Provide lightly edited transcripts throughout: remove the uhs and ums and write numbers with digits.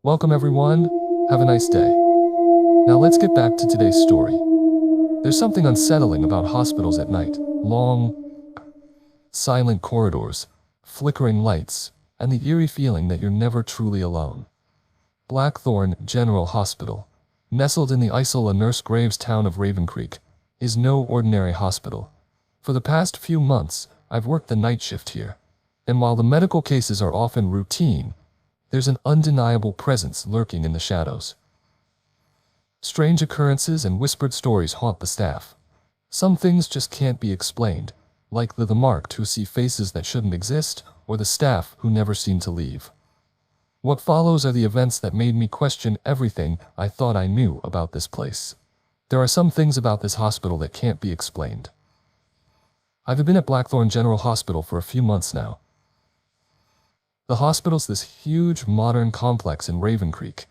Welcome everyone, have a nice day. Now let's get back to today's story. There's something unsettling about hospitals at night. Long, silent corridors, flickering lights, and the eerie feeling that you're never truly alone. Blackthorn General Hospital, nestled in the Isola Nurse Graves town of Raven Creek, is no ordinary hospital. For the past few months, I've worked the night shift here. And while the medical cases are often routine, there's an undeniable presence lurking in the shadows. Strange occurrences and whispered stories haunt the staff. Some things just can't be explained, like the marked who see faces that shouldn't exist, or the staff who never seem to leave. What follows are the events that made me question everything I thought I knew about this place. There are some things about this hospital that can't be explained. I've been at Blackthorn General Hospital for a few months now. The hospital's this huge, modern complex in Raven Creek,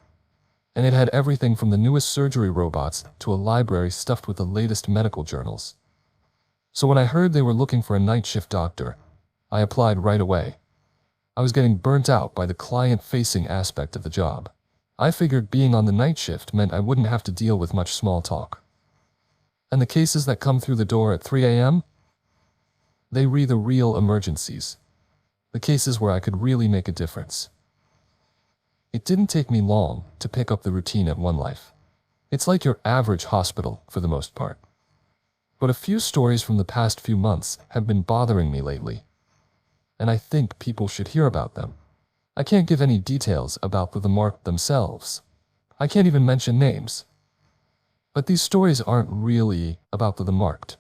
and it had everything from the newest surgery robots to a library stuffed with the latest medical journals. So when I heard they were looking for a night shift doctor, I applied right away. I was getting burnt out by the client-facing aspect of the job. I figured being on the night shift meant I wouldn't have to deal with much small talk. And the cases that come through the door at 3 a.m.? They were the real emergencies. The cases where I could really make a difference. It didn't take me long to pick up the routine at One Life. It's like your average hospital for the most part. But a few stories from the past few months have been bothering me lately, and I think people should hear about them. I can't give any details about the mark themselves. I can't even mention names. But these stories aren't really about the marked.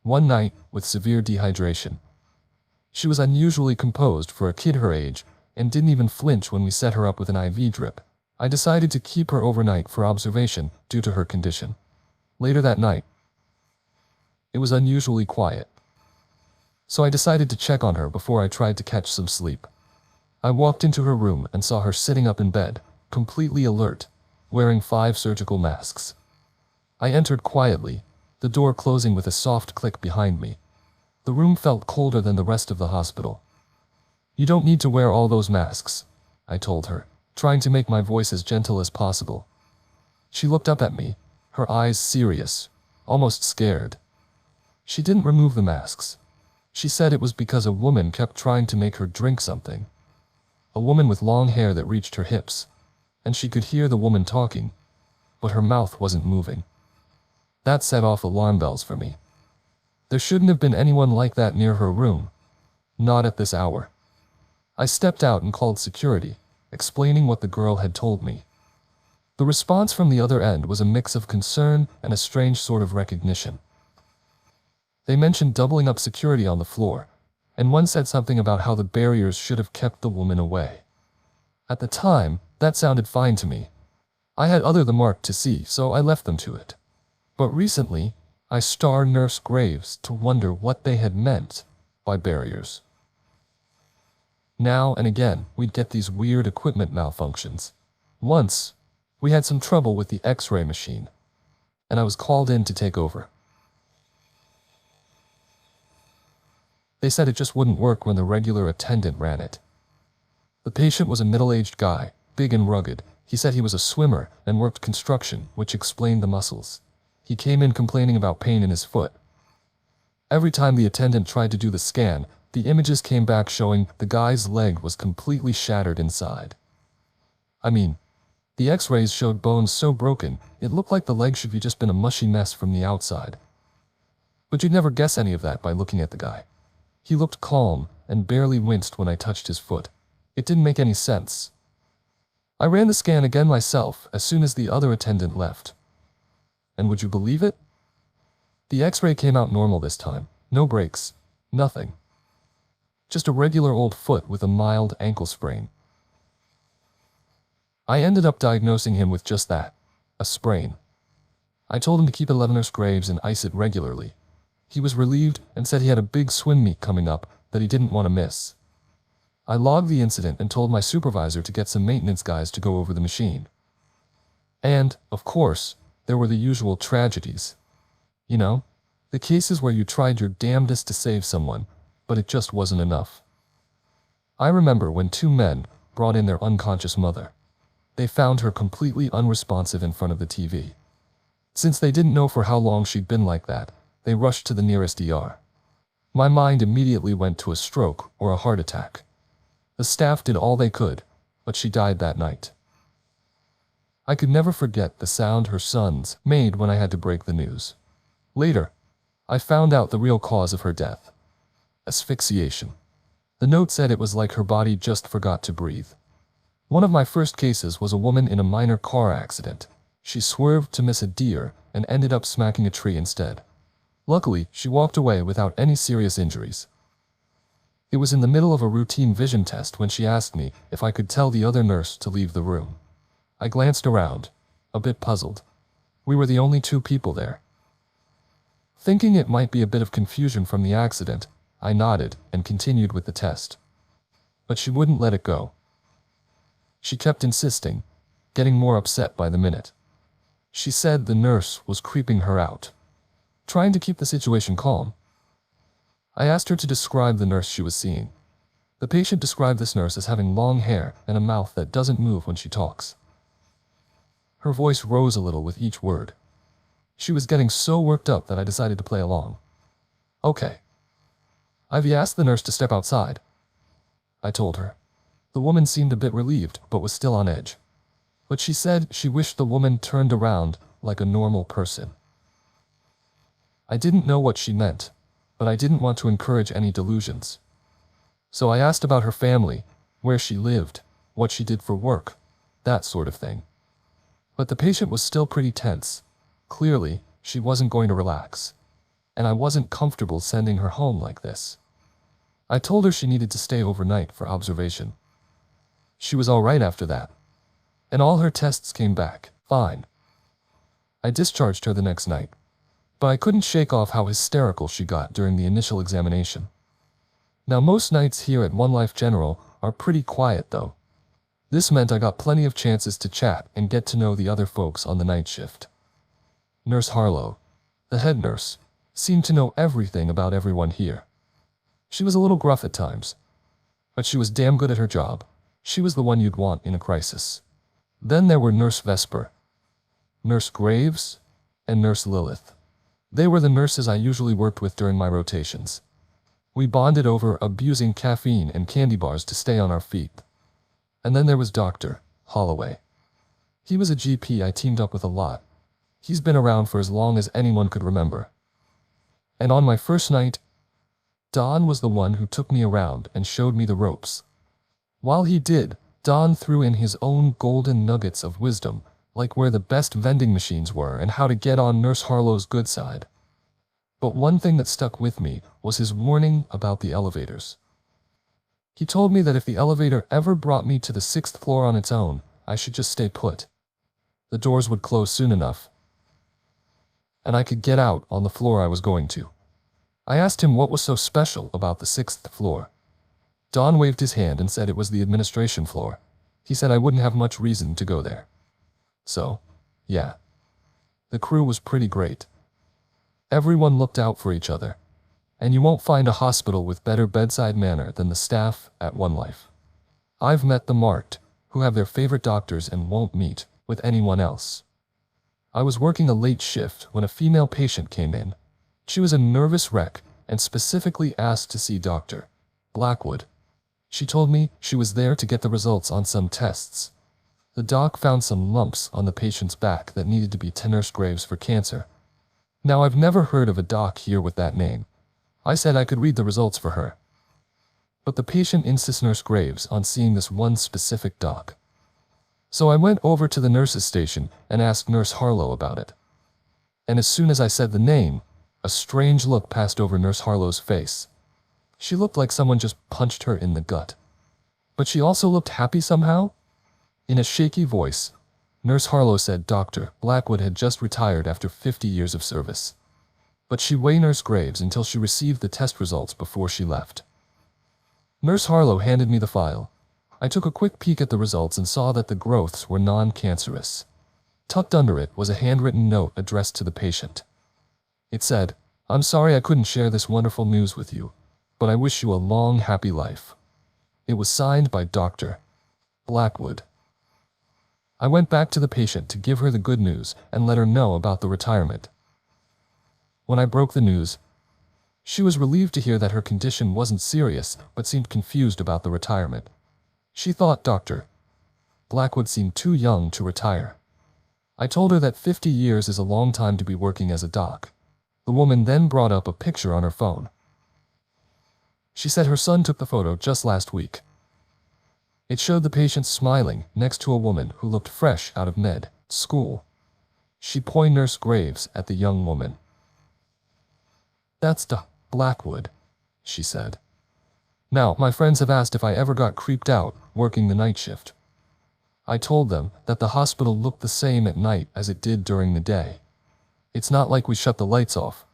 One night, with severe dehydration. She was unusually composed for a kid her age and didn't even flinch when we set her up with an IV drip. I decided to keep her overnight for observation due to her condition. Later that night, it was unusually quiet. So I decided to check on her before I tried to catch some sleep. I walked into her room and saw her sitting up in bed, completely alert, wearing 5 surgical masks. I entered quietly, the door closing with a soft click behind me. The room felt colder than the rest of the hospital. "You don't need to wear all those masks," I told her, trying to make my voice as gentle as possible. She looked up at me, her eyes serious, almost scared. She didn't remove the masks. She said it was because a woman kept trying to make her drink something. A woman with long hair that reached her hips, and she could hear the woman talking, but her mouth wasn't moving. That set off alarm bells for me. There shouldn't have been anyone like that near her room. Not at this hour. I stepped out and called security, explaining what the girl had told me. The response from the other end was a mix of concern and a strange sort of recognition. They mentioned doubling up security on the floor, and one said something about how the barriers should have kept the woman away. At the time, that sounded fine to me. I had other the mark to see, so I left them to it. But recently, I starred Nurse Graves to wonder what they had meant by barriers. Now and again, we'd get these weird equipment malfunctions. Once, we had some trouble with the X-ray machine, and I was called in to take over. They said it just wouldn't work when the regular attendant ran it. The patient was a middle-aged guy, big and rugged. He said he was a swimmer and worked construction, which explained the muscles. He came in complaining about pain in his foot. Every time the attendant tried to do the scan, the images came back showing the guy's leg was completely shattered inside. I mean, the X-rays showed bones so broken, it looked like the leg should have just been a mushy mess from the outside. But you'd never guess any of that by looking at the guy. He looked calm and barely winced when I touched his foot. It didn't make any sense. I ran the scan again myself as soon as the other attendant left. And would you believe it? The X-ray came out normal this time. No breaks. Nothing. Just a regular old foot with a mild ankle sprain. I ended up diagnosing him with just that. A sprain. I told him to keep 11 Nurse Graves and ice it regularly. He was relieved and said he had a big swim meet coming up that he didn't want to miss. I logged the incident and told my supervisor to get some maintenance guys to go over the machine. And, of course, there were the usual tragedies. You know, the cases where you tried your damnedest to save someone, but it just wasn't enough. I remember when 2 men brought in their unconscious mother. They found her completely unresponsive in front of the TV. Since they didn't know for how long she'd been like that, they rushed to the nearest ER. My mind immediately went to a stroke or a heart attack. The staff did all they could, but she died that night. I could never forget the sound her sons made when I had to break the news. Later, I found out the real cause of her death: asphyxiation. The note said it was like her body just forgot to breathe. One of my first cases was a woman in a minor car accident. She swerved to miss a deer and ended up smacking a tree instead. Luckily, she walked away without any serious injuries. It was in the middle of a routine vision test when she asked me if I could tell the other nurse to leave the room. I glanced around, a bit puzzled. We were the only two people there. Thinking it might be a bit of confusion from the accident, I nodded and continued with the test. But she wouldn't let it go. She kept insisting, getting more upset by the minute. She said the nurse was creeping her out, trying to keep the situation calm. I asked her to describe the nurse she was seeing. The patient described this nurse as having long hair and a mouth that doesn't move when she talks. Her voice rose a little with each word. She was getting so worked up that I decided to play along. "Okay. Ivy asked the nurse to step outside," I told her. The woman seemed a bit relieved, but was still on edge. But she said she wished the woman turned around like a normal person. I didn't know what she meant, but I didn't want to encourage any delusions. So I asked about her family, where she lived, what she did for work, that sort of thing. But the patient was still pretty tense. Clearly, she wasn't going to relax. And I wasn't comfortable sending her home like this. I told her she needed to stay overnight for observation. She was all right after that. And all her tests came back fine. I discharged her the next night. But I couldn't shake off how hysterical she got during the initial examination. Now most nights here at One Life General are pretty quiet though. This meant I got plenty of chances to chat and get to know the other folks on the night shift. Nurse Harlow, the head nurse, seemed to know everything about everyone here. She was a little gruff at times, but she was damn good at her job. She was the one you'd want in a crisis. Then there were Nurse Vesper, Nurse Graves, and Nurse Lilith. They were the nurses I usually worked with during my rotations. We bonded over abusing caffeine and candy bars to stay on our feet. And then there was Dr. Holloway. He was a GP I teamed up with a lot. He's been around for as long as anyone could remember. And on my first night, Don was the one who took me around and showed me the ropes. While he did, Don threw in his own golden nuggets of wisdom, like where the best vending machines were and how to get on Nurse Harlow's good side. But one thing that stuck with me was his warning about the elevators. He told me that if the elevator ever brought me to the 6th floor on its own, I should just stay put. The doors would close soon enough, and I could get out on the floor I was going to. I asked him what was so special about the 6th floor. Don waved his hand and said it was the administration floor. He said I wouldn't have much reason to go there. So, yeah. The crew was pretty great. Everyone looked out for each other. And you won't find a hospital with better bedside manner than the staff at One Life. I've met the marked, who have their favorite doctors and won't meet with anyone else. I was working a late shift when a female patient came in. She was a nervous wreck and specifically asked to see Dr. Blackwood. She told me she was there to get the results on some tests. The doc found some lumps on the patient's back that needed to be to Nurse Graves for cancer. Now I've never heard of a doc here with that name. I said I could read the results for her. But the patient insists Nurse Graves on seeing this one specific doc. So I went over to the nurse's station and asked Nurse Harlow about it. And as soon as I said the name, a strange look passed over Nurse Harlow's face. She looked like someone just punched her in the gut. But she also looked happy somehow. In a shaky voice, Nurse Harlow said Dr. Blackwood had just retired after 50 years of service. But she'd weigh Nurse Graves until she received the test results before she left. Nurse Harlow handed me the file. I took a quick peek at the results and saw that the growths were non-cancerous. Tucked under it was a handwritten note addressed to the patient. It said, "I'm sorry I couldn't share this wonderful news with you, but I wish you a long, happy life." It was signed by Dr. Blackwood. I went back to the patient to give her the good news and let her know about the retirement. When I broke the news, she was relieved to hear that her condition wasn't serious, but seemed confused about the retirement. She thought Dr. Blackwood seemed too young to retire. I told her that 50 years is a long time to be working as a doc. The woman then brought up a picture on her phone. She said her son took the photo just last week. It showed the patient smiling next to a woman who looked fresh out of med school. She pointed Nurse Graves at the young woman. "That's Doc Blackwood," she said. Now, my friends have asked if I ever got creeped out working the night shift. I told them that the hospital looked the same at night as it did during the day. It's not like we shut the lights off.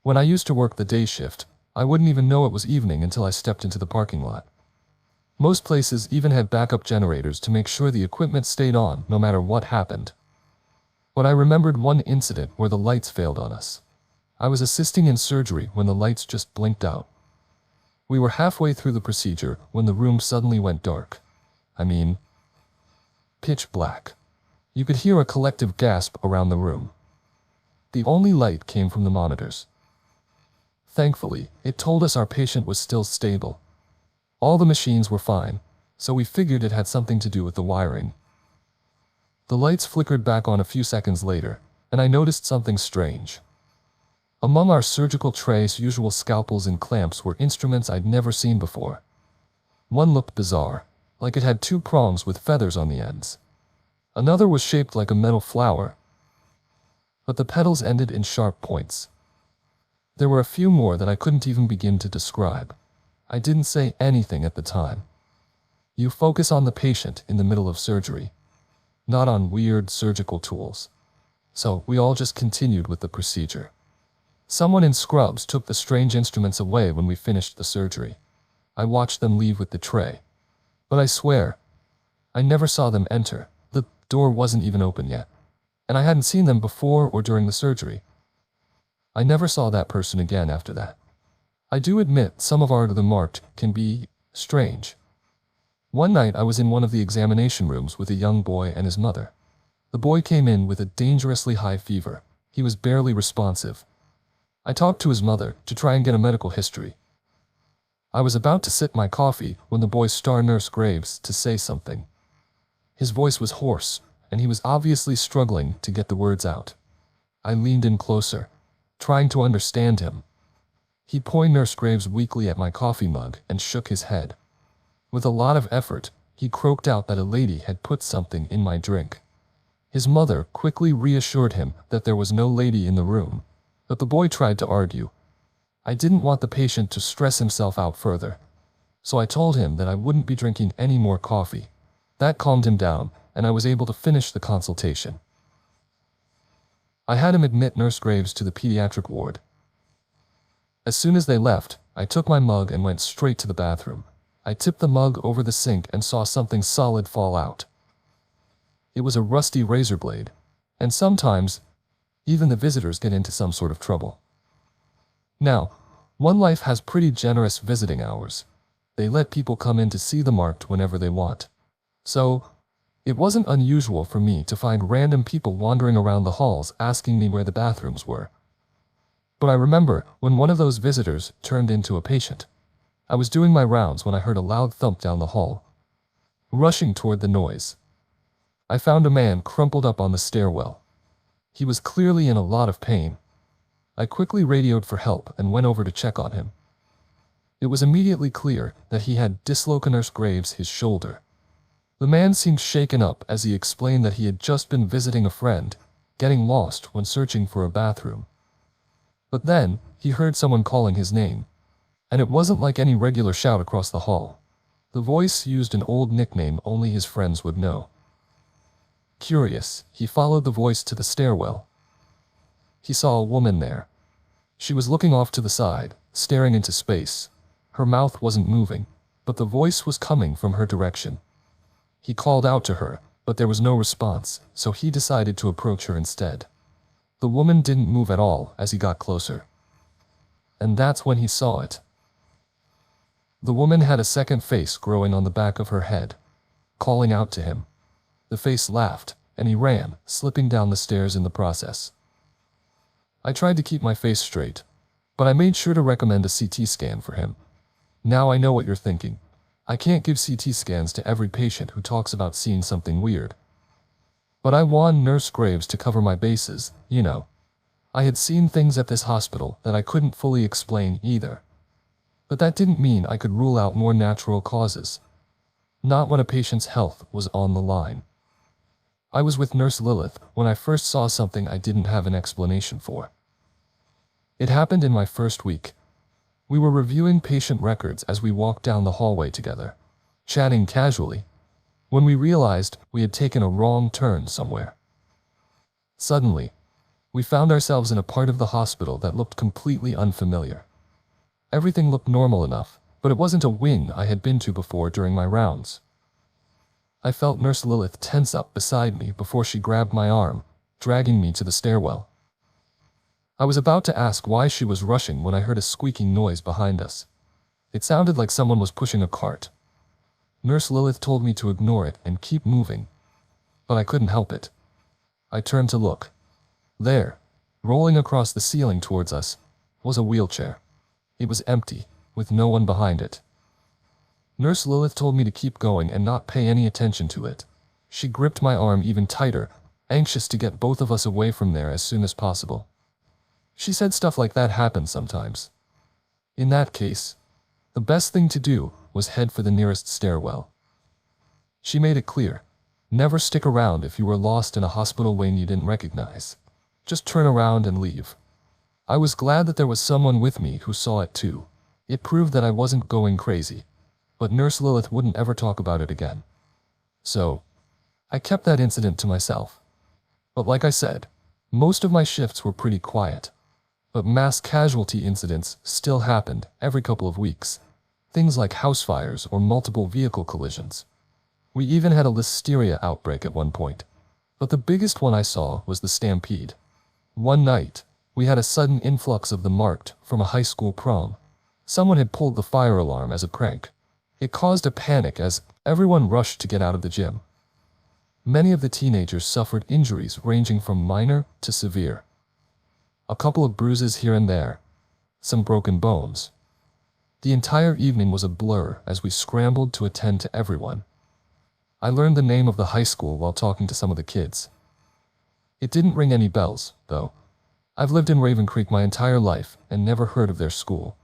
When I used to work the day shift, I wouldn't even know it was evening until I stepped into the parking lot. Most places even had backup generators to make sure the equipment stayed on no matter what happened. But I remembered one incident where the lights failed on us. I was assisting in surgery when the lights just blinked out. We were halfway through the procedure when the room suddenly went dark. I mean, pitch black. You could hear a collective gasp around the room. The only light came from the monitors. Thankfully, it told us our patient was still stable. All the machines were fine, so we figured it had something to do with the wiring. The lights flickered back on a few seconds later, and I noticed something strange. Among our surgical tray's usual scalpels and clamps were instruments I'd never seen before. One looked bizarre, like it had two prongs with feathers on the ends. Another was shaped like a metal flower, but the petals ended in sharp points. There were a few more that I couldn't even begin to describe. I didn't say anything at the time. You focus on the patient in the middle of surgery, not on weird surgical tools. So we all just continued with the procedure. Someone in scrubs took the strange instruments away when we finished the surgery. I watched them leave with the tray. But I swear, I never saw them enter. The door wasn't even open yet. And I hadn't seen them before or during the surgery. I never saw that person again after that. I do admit some of our the marked can be strange. One night I was in one of the examination rooms with a young boy and his mother. The boy came in with a dangerously high fever. He was barely responsive. I talked to his mother to try and get a medical history. I was about to sip my coffee when the boy startled Nurse Graves to say something. His voice was hoarse, and he was obviously struggling to get the words out. I leaned in closer, trying to understand him. He pointed Nurse Graves weakly at my coffee mug and shook his head. With a lot of effort, he croaked out that a lady had put something in my drink. His mother quickly reassured him that there was no lady in the room. But the boy tried to argue. I didn't want the patient to stress himself out further, so I told him that I wouldn't be drinking any more coffee. That calmed him down, and I was able to finish the consultation. I had him admit Nurse Graves to the pediatric ward. As soon as they left, I took my mug and went straight to the bathroom. I tipped the mug over the sink and saw something solid fall out. It was a rusty razor blade, and sometimes even the visitors get into some sort of trouble. Now, One Life has pretty generous visiting hours. They let people come in to see the marked whenever they want. So, it wasn't unusual for me to find random people wandering around the halls asking me where the bathrooms were. But I remember when one of those visitors turned into a patient. I was doing my rounds when I heard a loud thump down the hall. Rushing toward the noise, I found a man crumpled up on the stairwell. He was clearly in a lot of pain. I quickly radioed for help and went over to check on him. It was immediately clear that he had dislocated Nurse Graves his shoulder. The man seemed shaken up as he explained that he had just been visiting a friend, getting lost when searching for a bathroom. But then, he heard someone calling his name. And it wasn't like any regular shout across the hall. The voice used an old nickname only his friends would know. Curious, he followed the voice to the stairwell. He saw a woman there. She was looking off to the side, staring into space. Her mouth wasn't moving, but the voice was coming from her direction. He called out to her, but there was no response, so he decided to approach her instead. The woman didn't move at all as he got closer. And that's when he saw it. The woman had a second face growing on the back of her head, calling out to him. The face laughed, and he ran, slipping down the stairs in the process. I tried to keep my face straight, but I made sure to recommend a CT scan for him. Now I know what you're thinking. I can't give CT scans to every patient who talks about seeing something weird. But I warned Nurse Graves to cover my bases, you know. I had seen things at this hospital that I couldn't fully explain either. But that didn't mean I could rule out more natural causes. Not when a patient's health was on the line. I was with Nurse Lilith when I first saw something I didn't have an explanation for. It happened in my first week. We were reviewing patient records as we walked down the hallway together, chatting casually, when we realized we had taken a wrong turn somewhere. Suddenly, we found ourselves in a part of the hospital that looked completely unfamiliar. Everything looked normal enough, but it wasn't a wing I had been to before during my rounds. I felt Nurse Lilith tense up beside me before she grabbed my arm, dragging me to the stairwell. I was about to ask why she was rushing when I heard a squeaking noise behind us. It sounded like someone was pushing a cart. Nurse Lilith told me to ignore it and keep moving, but I couldn't help it. I turned to look. There, rolling across the ceiling towards us, was a wheelchair. It was empty, with no one behind it. Nurse Lilith told me to keep going and not pay any attention to it. She gripped my arm even tighter, anxious to get both of us away from there as soon as possible. She said stuff like that happens sometimes. In that case, the best thing to do was head for the nearest stairwell. She made it clear, never stick around if you were lost in a hospital wing you didn't recognize. Just turn around and leave. I was glad that there was someone with me who saw it too. It proved that I wasn't going crazy, but Nurse Lilith wouldn't ever talk about it again. So, I kept that incident to myself. But like I said, most of my shifts were pretty quiet. But mass casualty incidents still happened every couple of weeks. Things like house fires or multiple vehicle collisions. We even had a listeria outbreak at one point. But the biggest one I saw was the stampede. One night, we had a sudden influx of the marked from a high school prom. Someone had pulled the fire alarm as a prank. It caused a panic as everyone rushed to get out of the gym. Many of the teenagers suffered injuries ranging from minor to severe. A couple of bruises here and there, some broken bones. The entire evening was a blur as we scrambled to attend to everyone. I learned the name of the high school while talking to some of the kids. It didn't ring any bells, though. I've lived in Raven Creek my entire life and never heard of their school.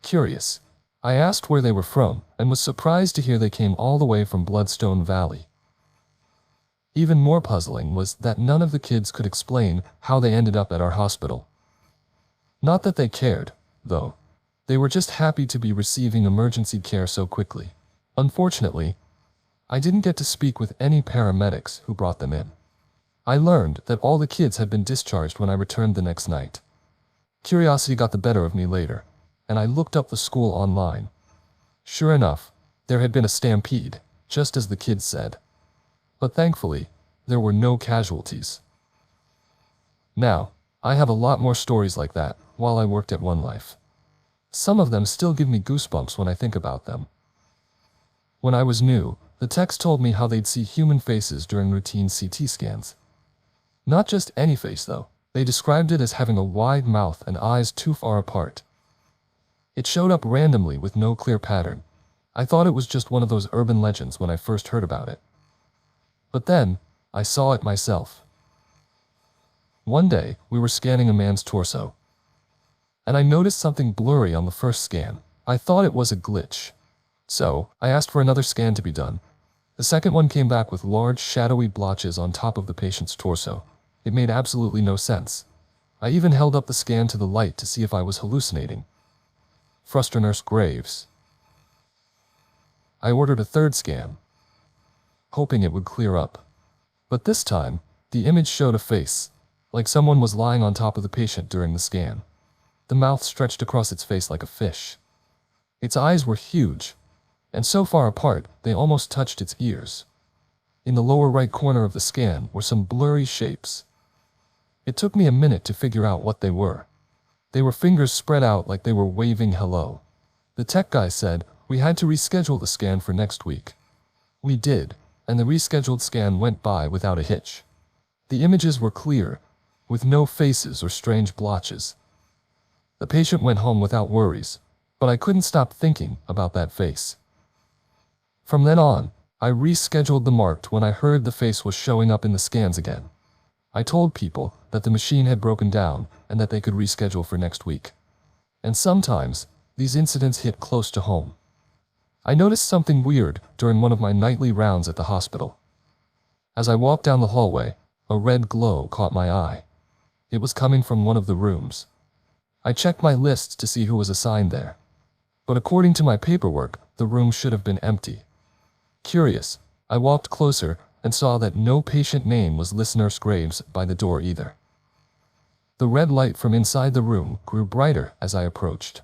Curious, I asked where they were from and was surprised to hear they came all the way from Bloodstone Valley. Even more puzzling was that none of the kids could explain how they ended up at our hospital. Not that they cared, though. They were just happy to be receiving emergency care so quickly. Unfortunately, I didn't get to speak with any paramedics who brought them in. I learned that all the kids had been discharged when I returned the next night. Curiosity got the better of me later, and I looked up the school online. Sure enough, there had been a stampede, just as the kids said. But thankfully, there were no casualties. Now, I have a lot more stories like that while I worked at One Life. Some of them still give me goosebumps when I think about them. When I was new, the techs told me how they'd see human faces during routine CT scans. Not just any face though, they described it as having a wide mouth and eyes too far apart. It showed up randomly with no clear pattern. I thought it was just one of those urban legends when I first heard about it. But then, I saw it myself. One day, we were scanning a man's torso, and I noticed something blurry on the first scan. I thought it was a glitch. So, I asked for another scan to be done. The second one came back with large, shadowy blotches on top of the patient's torso. It made absolutely no sense. I even held up the scan to the light to see if I was hallucinating. Fruster Nurse Graves. I ordered a third scan, hoping it would clear up. But this time, the image showed a face, like someone was lying on top of the patient during the scan. The mouth stretched across its face like a fish. Its eyes were huge, and so far apart they almost touched its ears. In the lower right corner of the scan were some blurry shapes. It took me a minute to figure out what they were. They were fingers spread out like they were waving hello. The tech guy said we had to reschedule the scan for next week. We did, and the rescheduled scan went by without a hitch. The images were clear, with no faces or strange blotches. The patient went home without worries, but I couldn't stop thinking about that face. From then on, I rescheduled the marked when I heard the face was showing up in the scans again. I told people that the machine had broken down and that they could reschedule for next week. And sometimes, these incidents hit close to home. I noticed something weird during one of my nightly rounds at the hospital. As I walked down the hallway, a red glow caught my eye. It was coming from one of the rooms. I checked my lists to see who was assigned there. But according to my paperwork, the room should have been empty. Curious, I walked closer and saw that no patient name was listed Nurse Graves by the door either. The red light from inside the room grew brighter as I approached.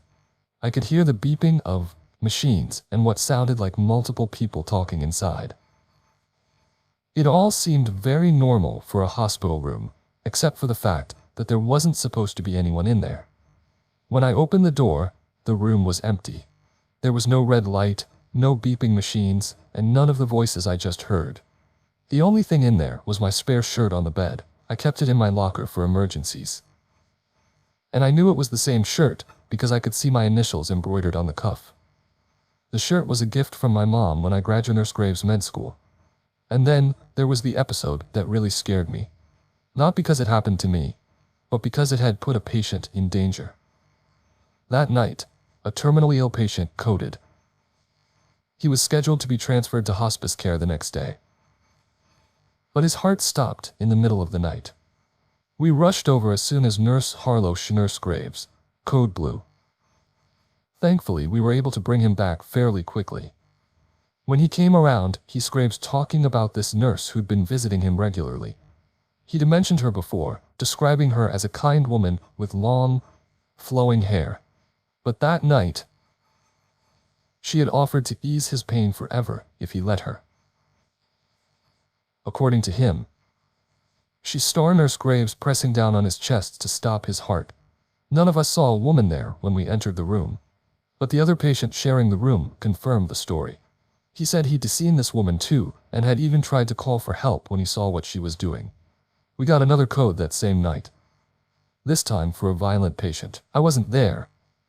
I could hear the beeping of machines and what sounded like multiple people talking inside. It all seemed very normal for a hospital room, except for the fact that there wasn't supposed to be anyone in there. When I opened the door, the room was empty. There was no red light, no beeping machines, and none of the voices I just heard. The only thing in there was my spare shirt on the bed. I kept it in my locker for emergencies. And I knew it was the same shirt because I could see my initials embroidered on the cuff. The shirt was a gift from my mom when I graduated Nurse Graves Med School. And then there was the episode that really scared me. Not because it happened to me, but because it had put a patient in danger. That night, a terminally ill patient coded. He was scheduled to be transferred to hospice care the next day. But his heart stopped in the middle of the night. We rushed over as soon as Nurse Nurse Graves, code blue. Thankfully, we were able to bring him back fairly quickly. When he came around, he Graves talking about this nurse who'd been visiting him regularly. He'd mentioned her before, describing her as a kind woman with long, flowing hair. But that night, she had offered to ease his pain forever if he let her. According to him, she saw Nurse Graves pressing down on his chest to stop his heart. None of us saw a woman there when we entered the room, but the other patient sharing the room confirmed the story. He said he'd seen this woman too, and had even tried to call for help when he saw what she was doing. We got another code that same night. This time for a violent patient. I wasn't there,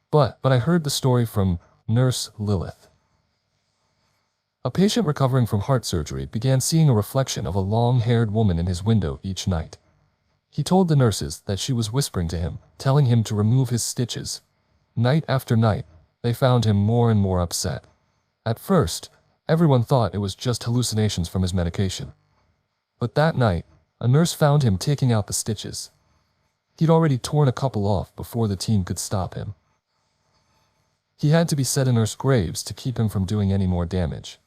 but I heard the story from Nurse Lilith. A patient recovering from heart surgery began seeing a reflection of a long-haired woman in his window each night. He told the nurses that she was whispering to him, telling him to remove his stitches. Night after night, they found him more and more upset. At first, everyone thought it was just hallucinations from his medication. But that night, a nurse found him taking out the stitches. He'd already torn a couple off before the team could stop him. He had to be set in Nurse Graves to keep him from doing any more damage.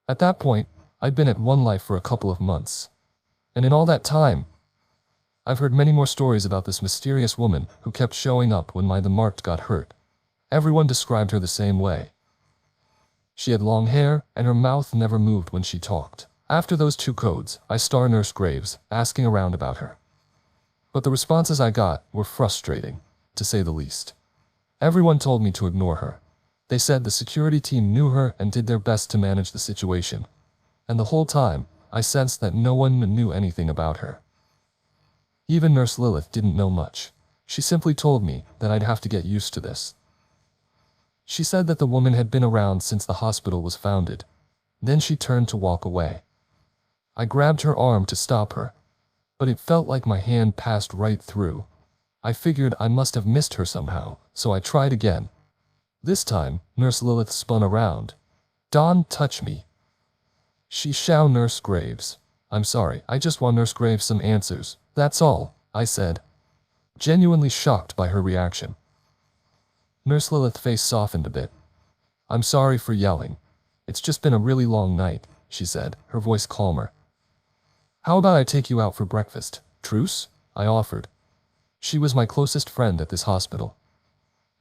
At that point, I'd been at One Life for a couple of months. And in all that time, I've heard many more stories about this mysterious woman who kept showing up when the marked got hurt. Everyone described her the same way. She had long hair, and her mouth never moved when she talked. After those two codes, I started Nurse Graves, asking around about her. But the responses I got were frustrating, to say the least. Everyone told me to ignore her. They said the security team knew her and did their best to manage the situation. And the whole time, I sensed that no one knew anything about her. Even Nurse Lilith didn't know much. She simply told me that I'd have to get used to this. She said that the woman had been around since the hospital was founded. Then she turned to walk away. I grabbed her arm to stop her, but it felt like my hand passed right through. I figured I must have missed her somehow, so I tried again. This time, Nurse Lilith spun around. "Don't touch me." She shouted, "Nurse Graves. I'm sorry, I just want Nurse Graves some answers. That's all," I said, genuinely shocked by her reaction. Nurse Lilith's face softened a bit. "I'm sorry for yelling. It's just been a really long night," she said, her voice calmer. "How about I take you out for breakfast? Truce?" I offered. She was my closest friend at this hospital.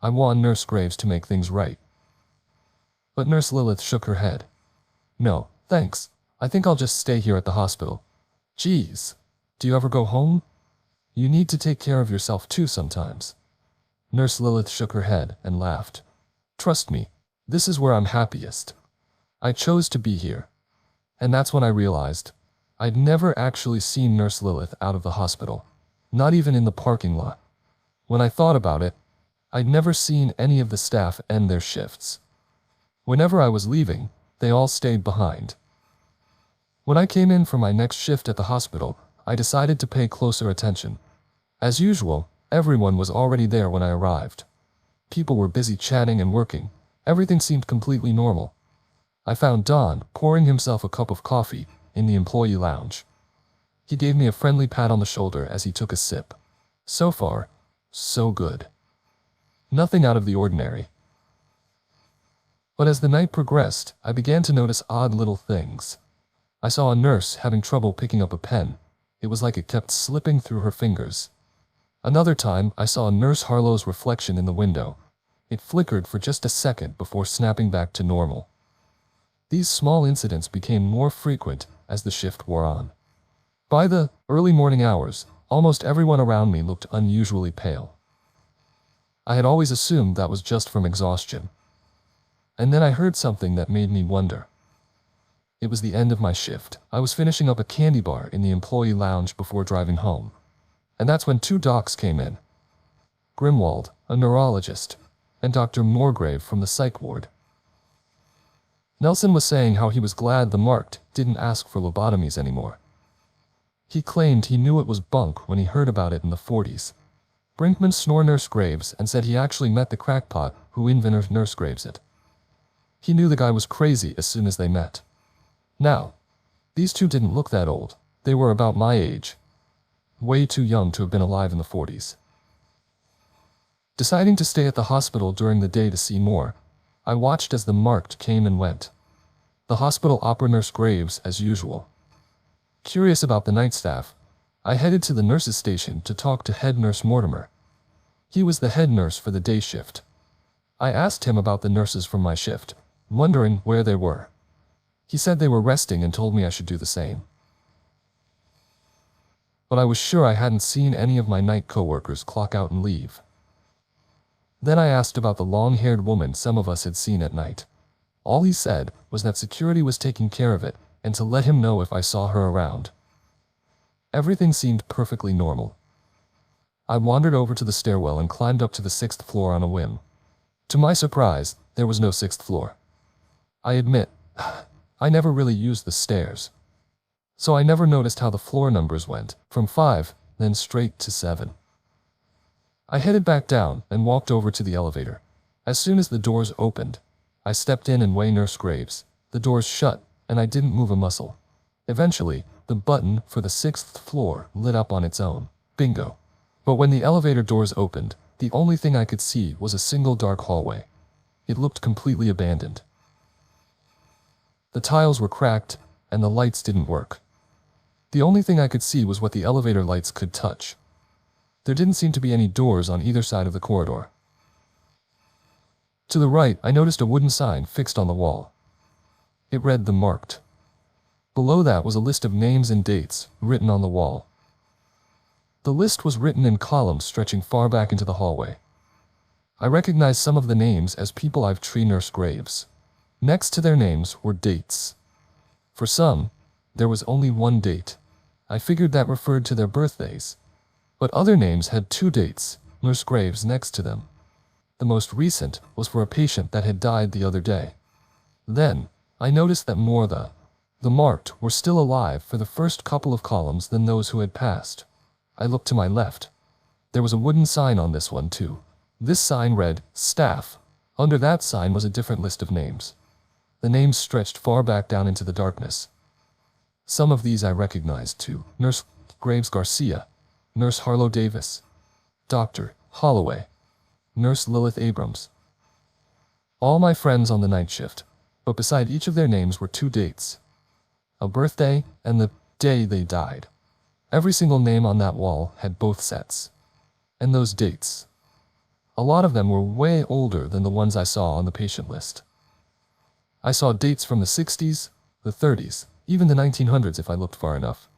I want Nurse Graves to make things right. But Nurse Lilith shook her head. "No, thanks. I think I'll just stay here at the hospital." "Geez, do you ever go home? You need to take care of yourself too sometimes." Nurse Lilith shook her head and laughed. "Trust me, this is where I'm happiest. I chose to be here. And that's when I realized I'd never actually seen Nurse Lilith out of the hospital, not even in the parking lot. When I thought about it, I'd never seen any of the staff end their shifts. Whenever I was leaving, they all stayed behind. When I came in for my next shift at the hospital, I decided to pay closer attention. As usual, everyone was already there when I arrived. People were busy chatting and working. Everything seemed completely normal. I found Don pouring himself a cup of coffee in the employee lounge. He gave me a friendly pat on the shoulder as he took a sip. So far, so good. Nothing out of the ordinary. But as the night progressed, I began to notice odd little things. I saw a nurse having trouble picking up a pen. It was like it kept slipping through her fingers. Another time, I saw Nurse Harlow's reflection in the window. It flickered for just a second before snapping back to normal. These small incidents became more frequent as the shift wore on. By the early morning hours, almost everyone around me looked unusually pale. I had always assumed that was just from exhaustion. And then I heard something that made me wonder. It was the end of my shift. I was finishing up a candy bar in the employee lounge before driving home. And that's when two docs came in. Grimwald, a neurologist, and Dr. Morgrave from the psych ward. Nelson was saying how he was glad the Marked didn't ask for lobotomies anymore. He claimed he knew it was bunk when he heard about it in the 40s. Brinkman snore Nurse Graves and said he actually met the crackpot who invented Nurse Graves it. He knew the guy was crazy as soon as they met. Now, these two didn't look that old. They were about my age. Way too young to have been alive in the 40s. Deciding to stay at the hospital during the day to see more, I watched as the Marked came and went. The hospital opera Nurse Graves as usual. Curious about the night staff, I headed to the nurse's station to talk to head nurse Mortimer. He was the head nurse for the day shift. I asked him about the nurses from my shift, wondering where they were. He said they were resting and told me I should do the same. But I was sure I hadn't seen any of my night coworkers clock out and leave. Then I asked about the long-haired woman some of us had seen at night. All he said was that security was taking care of it and to let him know if I saw her around. Everything seemed perfectly normal. I wandered over to the stairwell and climbed up to the 6th floor on a whim. To my surprise, there was no 6th floor. I admit, I never really used the stairs. So I never noticed how the floor numbers went, from 5, then straight to 7. I headed back down and walked over to the elevator. As soon as the doors opened, I stepped in and way Nurse Graves. The doors shut, and I didn't move a muscle. Eventually, the button for the 6th floor lit up on its own. Bingo. But when the elevator doors opened, the only thing I could see was a single dark hallway. It looked completely abandoned. The tiles were cracked, and the lights didn't work. The only thing I could see was what the elevator lights could touch. There didn't seem to be any doors on either side of the corridor. To the right, I noticed a wooden sign fixed on the wall. It read "The Marked." Below that was a list of names and dates written on the wall. The list was written in columns stretching far back into the hallway. I recognized some of the names as people I've treated Nurse Graves. Next to their names were dates. For some, there was only one date. I figured that referred to their birthdays. But other names had 2 dates, Nurse Graves next to them. The most recent was for a patient that had died the other day. Then, I noticed that more the Marked were still alive for the first couple of columns than those who had passed. I looked to my left. There was a wooden sign on this one too. This sign read, "Staff." Under that sign was a different list of names. The names stretched far back down into the darkness. Some of these I recognized too. Nurse Graves Garcia, Nurse Harlow Davis, Dr. Holloway, Nurse Lilith Abrams. All my friends on the night shift, but beside each of their names were 2 dates. A birthday and the day they died. Every single name on that wall had both sets. And those dates. A lot of them were way older than the ones I saw on the patient list. I saw dates from the 60s, the 30s, even the 1900s if I looked far enough.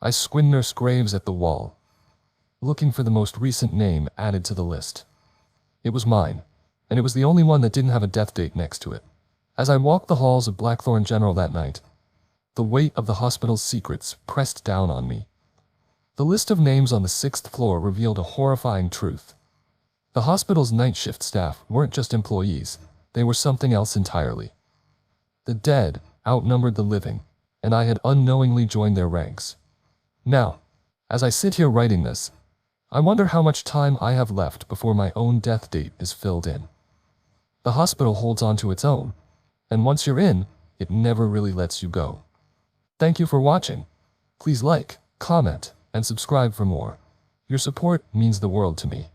I squinted Nurse Graves at the wall, looking for the most recent name added to the list. It was mine, and it was the only one that didn't have a death date next to it. As I walked the halls of Blackthorn General that night, The weight of the hospital's secrets pressed down on me. The list of names on the 6th floor revealed a horrifying truth. The hospital's night shift staff weren't just employees, they were something else entirely. The dead outnumbered the living, and I had unknowingly joined their ranks. Now, as I sit here writing this, I wonder how much time I have left before my own death date is filled in. The hospital holds on to its own, and once you're in, it never really lets you go. Thank you for watching. Please like, comment, and subscribe for more. Your support means the world to me.